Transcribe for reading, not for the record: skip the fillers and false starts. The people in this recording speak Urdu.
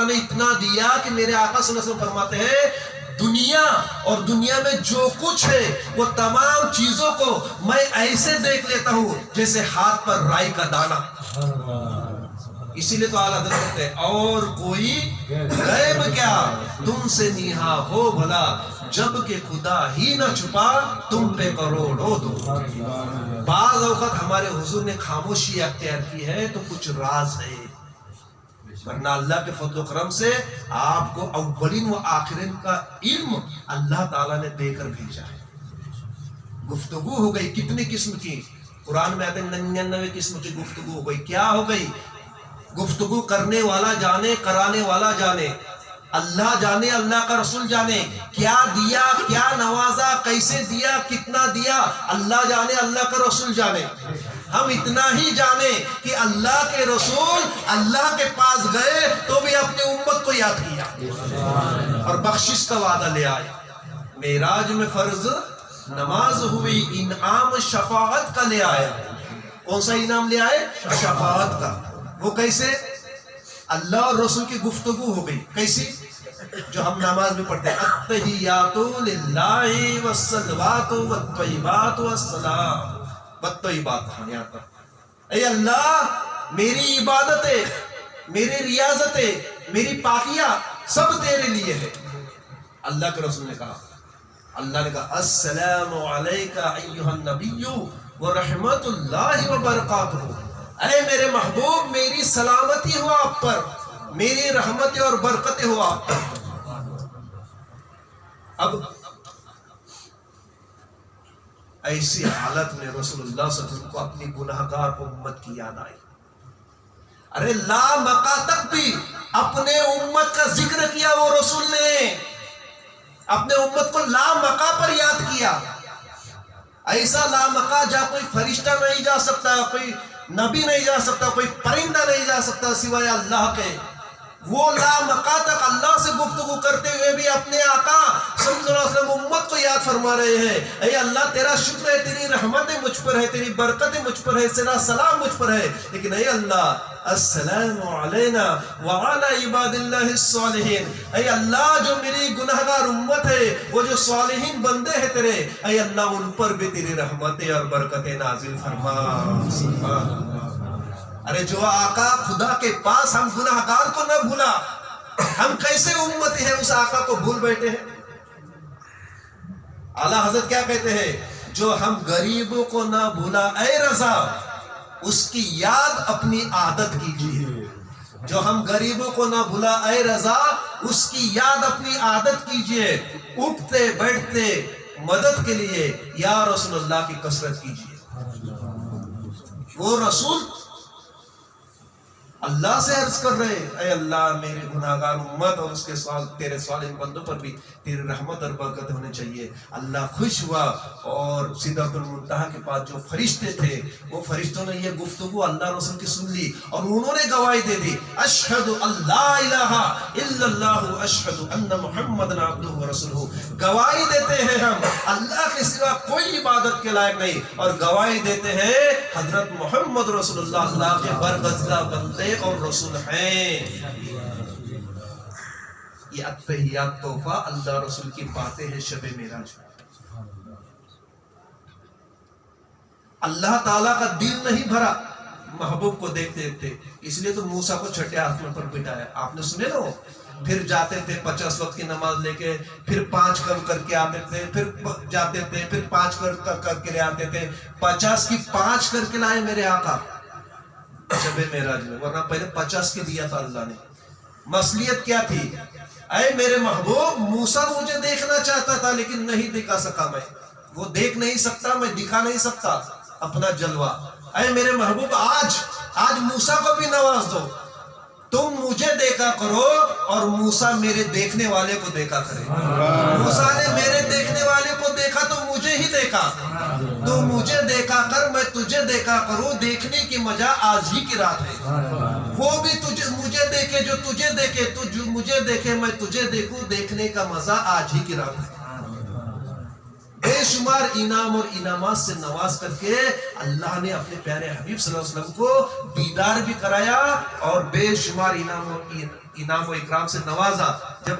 نے اتنا دیا کہ میرے آقا صلی اللہ علیہ وسلم فرماتے ہیں دنیا اور دنیا میں جو کچھ ہے وہ تمام چیزوں کو میں ایسے دیکھ لیتا ہوں جیسے ہاتھ پر رائی کا دانہ. اسی لیے تو اعلیٰ حضرت کہتے ہیں اور کوئی غیب کیا تم سے نیہا ہو بھلا جب کہ خدا ہی نہ چھپا تم پہ کروڑوں دو. بعض اوقات ہمارے حضور نے خاموشی اختیار کی ہے تو کچھ راز ہے، ورنہ اللہ کے فضل و کرم سے آپ کو اولین و آخرین کا علم اللہ تعالیٰ نے دے کر بھیجا ہے. گفتگو ہو گئی کتنی قسم کی، قرآن میں آتے 99 قسم کی گفتگو ہو گئی. کیا ہو گئی؟ گفتگو کرنے والا جانے، کرانے والا جانے. اللہ جانے، اللہ کا رسول جانے. کیا دیا، کیا نوازا، کیسے دیا، کتنا دیا، اللہ جانے، اللہ کا رسول جانے. ہم اتنا ہی جانے کہ اللہ کے رسول اللہ کے پاس گئے تو بھی اپنی امت کو یاد کیا اور بخشش کا وعدہ لے آئے. معراج میں فرض نماز ہوئی، انعام شفاعت کا لے آیا. کون سا انعام لے آئے؟ شفاعت کا. وہ کیسے؟ اللہ اور رسول کی گفتگو ہو گئی. کیسی؟ جو ہم نماز میں پڑھتے ہیں التحیات للہ والصلوات والطیبات والسلام والطیبات. یہاں پر اے اللہ میری عبادتیں، میری ریاضتیں، میری پاکیاں سب تیرے لیے ہے. اللہ کے رسول نے کہا، اللہ نے کہا السلام علیکہ ایہا النبی ورحمت اللہ وبرکاتہ. اے میرے محبوب میری سلامتی ہو آپ پر، میری رحمتیں اور برکتیں ہو آپ پر. اب ایسی حالت میں رسول اللہ صلی اللہ علیہ وسلم کو اپنی گناہگار امت کی یاد آئی. ارے لامقا تک بھی اپنے امت کا ذکر کیا وہ رسول نے، اپنے امت کو لامقا پر یاد کیا. ایسا لامقا جہاں کوئی فرشتہ نہیں جا سکتا، کوئی نبی نہیں جا سکتا، کوئی پرندہ نہیں جا سکتا سوائے اللہ کے. وہ لامقا تک اللہ سے گفتگو کرتے ہوئے بھی اپنے آقا صلی اللہ علیہ وسلم امت کو یاد فرما رہے ہیں. اے اللہ تیرا شکر ہے، تیری رحمتیں مجھ پر ہے، تیری برکتیں مجھ پر ہے، تیرا سلام مجھ پر ہے. لیکن اے اللہ السلام علینا وعلی عباد اللہ الصالحین. اے اللہ جو میری گناہگار امت ہے، وہ جو صالحین بندے ہیں تیرے، اے اللہ ان پر بھی تیری رحمتیں اور برکتیں نازل فرما. سبحان اللہ. ارے جو آقا خدا کے پاس ہم گناہگار کو نہ بھولا، ہم کیسے امتی ہیں اس آقا کو بھول بیٹھے ہیں. اعلیٰ حضرت کیا کہتے ہیں؟ جو ہم غریبوں کو نہ بھولا اے رضا اس کی یاد اپنی عادت کیجیے. جو ہم غریبوں کو نہ بھولا اے رضا اس کی یاد اپنی عادت کیجیے. اٹھتے بیٹھتے مدد کے لیے یا رسول اللہ کی کثرت کیجیے. وہ رسول اللہ سے عرض کر رہے اے اللہ میرے گناہگار امت اور اس کے تیرے صالح بندوں پر بھی تیری رحمت اور برکت ہونے چاہیے. اللہ خوش ہوا اور سدرۃ المنتہا کے پاس جو فرشتے تھے وہ فرشتوں نے یہ گفتگو اللہ رسول کی سن لی اور انہوں نے گواہی دے دی اشہد اللہ الہ الا اللہ اشہد ان محمد عبدہ ورسولہ. گواہی دیتے ہیں ہم اللہ کے سوا کوئی عبادت کے لائق نہیں، اور گواہی دیتے ہیں حضرت محمد رسول اللہ اللہ کے برگزیدہ بندے اور رسول ہیں. یہ اتحیات تحفہ اللہ رسول کی باتیں ہیں شب معراج. اللہ تعالیٰ کا دل نہیں بھرا محبوب کو دیکھتے دیکھتے، اس لیے تو موسیٰ کو چھٹے آسمان پر بٹھایا. آپ نے سنے نا، پھر جاتے تھے 50 وقت کی نماز لے کے، پھر 5 کم کر کے آتے تھے، پھر جاتے تھے، پھر 5 کر کے لے آتے تھے. 50 کی 5 کر کے لائے میرے آقا شب معراج میں، ورنہ پہلے 50 کے دیا تھا اللہ نے. مصلیت کیا تھی؟ اے میرے محبوب موسیٰ مجھے دیکھنا چاہتا تھا لیکن نہیں دکھا سکا. میں وہ دیکھ نہیں سکتا، میں دکھا نہیں سکتا اپنا جلوہ. اے میرے محبوب آج موسیٰ کو بھی نواز دو. تم مجھے دیکھا کرو اور موسیٰ میرے دیکھنے والے کو دیکھا کرے. موسیٰ نے میرے دیکھنے والے کو دیکھا تو مجھے ہی دیکھا. تو مجھے دیکھا کر میں تجھے دیکھا کروں. دیکھنے کی مزہ آج ہی کی رات ہے. وہ بھی مجھے دیکھے جو تجھے دیکھے، تو مجھے دیکھے میں تجھے دیکھوں. دیکھنے کا مزہ آج ہی کی رات ہے. بے بے شمار انعام اور انعامات سے نواز کر کے اللہ نے اپنے پیارے حبیب صلی اللہ علیہ وسلم کو دیدار بھی کرایا اور بے شمار انعام و اکرام سے نوازا. جب